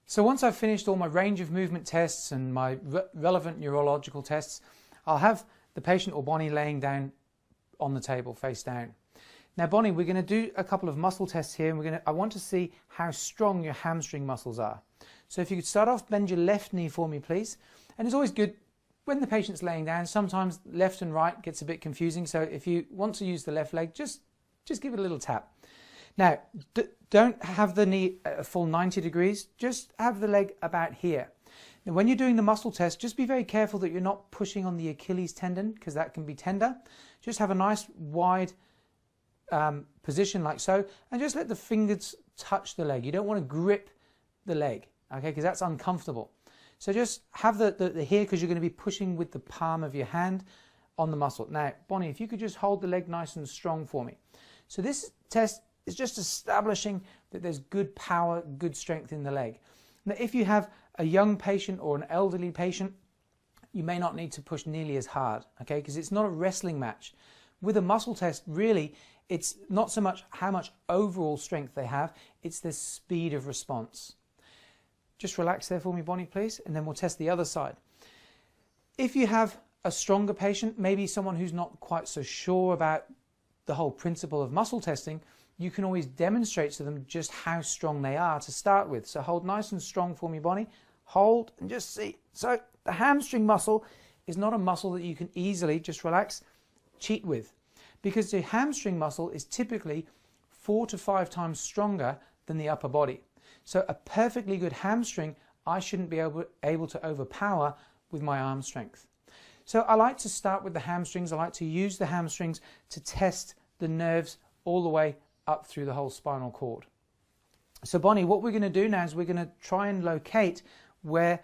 So once I've finished all my range of movement tests and my relevant neurological tests, I'll have the patient or Bonnie laying down on the table face down. Now Bonnie, we're going to do a couple of muscle tests here, and I want to see how strong your hamstring muscles are. So if you could start off, bend your left knee for me please. And it's always good when the patient's laying down, sometimes left and right gets a bit confusing, so if you want to use the left leg, just give it a little tap. Now, don't have the knee at a full 90 degrees, just have the leg about here. Now, when you're doing the muscle test, just be very careful that you're not pushing on the Achilles tendon, because that can be tender. Just have a nice wide position like so, and just let the fingers touch the leg. You don't want to grip the leg, okay, because that's uncomfortable. So just have the here, because you're going to be pushing with the palm of your hand on the muscle. Now, Bonnie, if you could just hold the leg nice and strong for me. So this test is just establishing that there's good power, good strength in the leg. Now, if you have a young patient or an elderly patient, you may not need to push nearly as hard, okay, because it's not a wrestling match. With a muscle test, really, it's not so much how much overall strength they have, it's the speed of response. Just relax there for me, Bonnie, please, and then we'll test the other side. If you have a stronger patient, maybe someone who's not quite so sure about the whole principle of muscle testing, you can always demonstrate to them just how strong they are to start with. So hold nice and strong for me, Bonnie. Hold and just see. So the hamstring muscle is not a muscle that you can easily, just relax, cheat with, because the hamstring muscle is typically 4 to 5 times stronger than the upper body. So a perfectly good hamstring, I shouldn't be able to overpower with my arm strength. So I like to start with the hamstrings. I like to use the hamstrings to test the nerves all the way up through the whole spinal cord. So Bonnie, what we're going to do now is we're going to try and locate where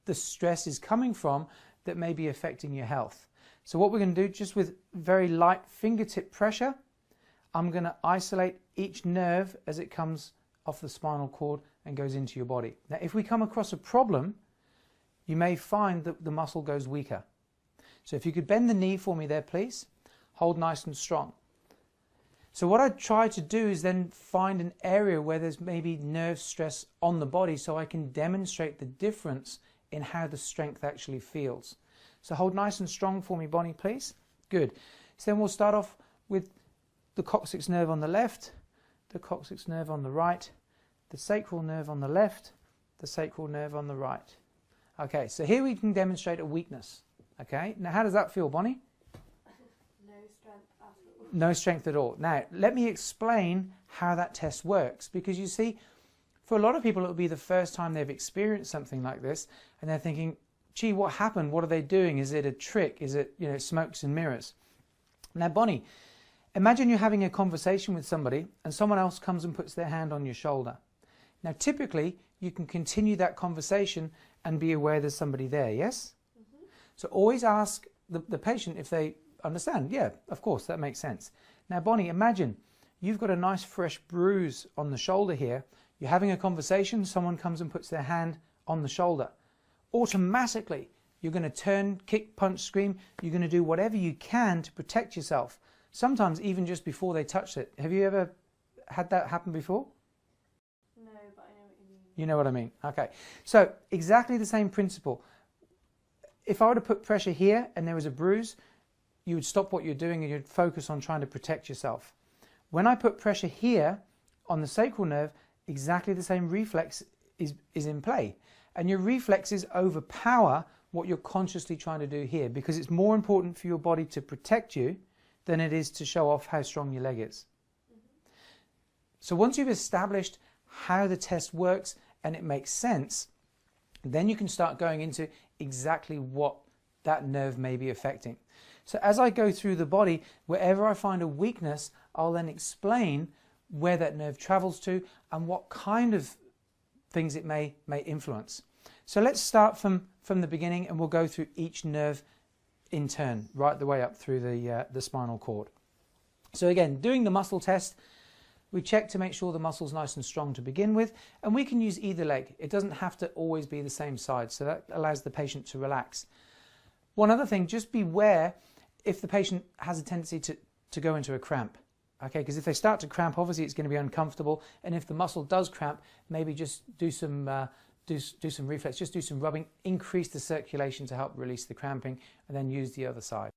the stress is coming from that may be affecting your health. So what we're going to do, just with very light fingertip pressure, I'm going to isolate each nerve as it comes off the spinal cord and goes into your body. Now, if we come across a problem, you may find that the muscle goes weaker. So if you could bend the knee for me there, please. Hold nice and strong. So what I try to do is then find an area where there's maybe nerve stress on the body, so I can demonstrate the difference in how the strength actually feels. So hold nice and strong for me, Bonnie, please. Good. So then we'll start off with the coccyx nerve on the left, the coccyx nerve on the right, the sacral nerve on the left, the sacral nerve on the right. Okay, so here we can demonstrate a weakness. Okay, now how does that feel, Bonnie? No strength at all. No strength at all. Now, let me explain how that test works, because you see, for a lot of people, it will be the first time they've experienced something like this, and they're thinking, gee, what happened? What are they doing? Is it a trick? Is it, smokes and mirrors? Now, Bonnie, imagine you're having a conversation with somebody and someone else comes and puts their hand on your shoulder. Now, typically, you can continue that conversation and be aware there's somebody there, yes? Mm-hmm. So always ask the patient if they understand. Yeah, of course, that makes sense. Now, Bonnie, imagine you've got a nice fresh bruise on the shoulder here. You're having a conversation, someone comes and puts their hand on the shoulder. Automatically, you're going to turn, kick, punch, scream. You're going to do whatever you can to protect yourself. Sometimes even just before they touch it. Have you ever had that happen before? No, but I know what you mean. You know what I mean? Okay. So exactly the same principle. If I were to put pressure here and there was a bruise, you would stop what you're doing and you'd focus on trying to protect yourself. When I put pressure here on the sacral nerve, exactly the same reflex is in play. And your reflexes overpower what you're consciously trying to do here, because it's more important for your body to protect you than it is to show off how strong your leg is. Mm-hmm. So once you've established how the test works and it makes sense, then you can start going into exactly what that nerve may be affecting. So as I go through the body, wherever I find a weakness, I'll then explain where that nerve travels to and what kind of things it may influence. So let's start from the beginning, and we'll go through each nerve in turn, right the way up through the spinal cord. So again, doing the muscle test, we check to make sure the muscle's nice and strong to begin with, and we can use either leg. It doesn't have to always be the same side, so that allows the patient to relax. One other thing, just beware if the patient has a tendency to go into a cramp. Okay, because if they start to cramp, obviously it's going to be uncomfortable, and if the muscle does cramp, maybe just do some reflex, just do some rubbing, increase the circulation to help release the cramping, and then use the other side.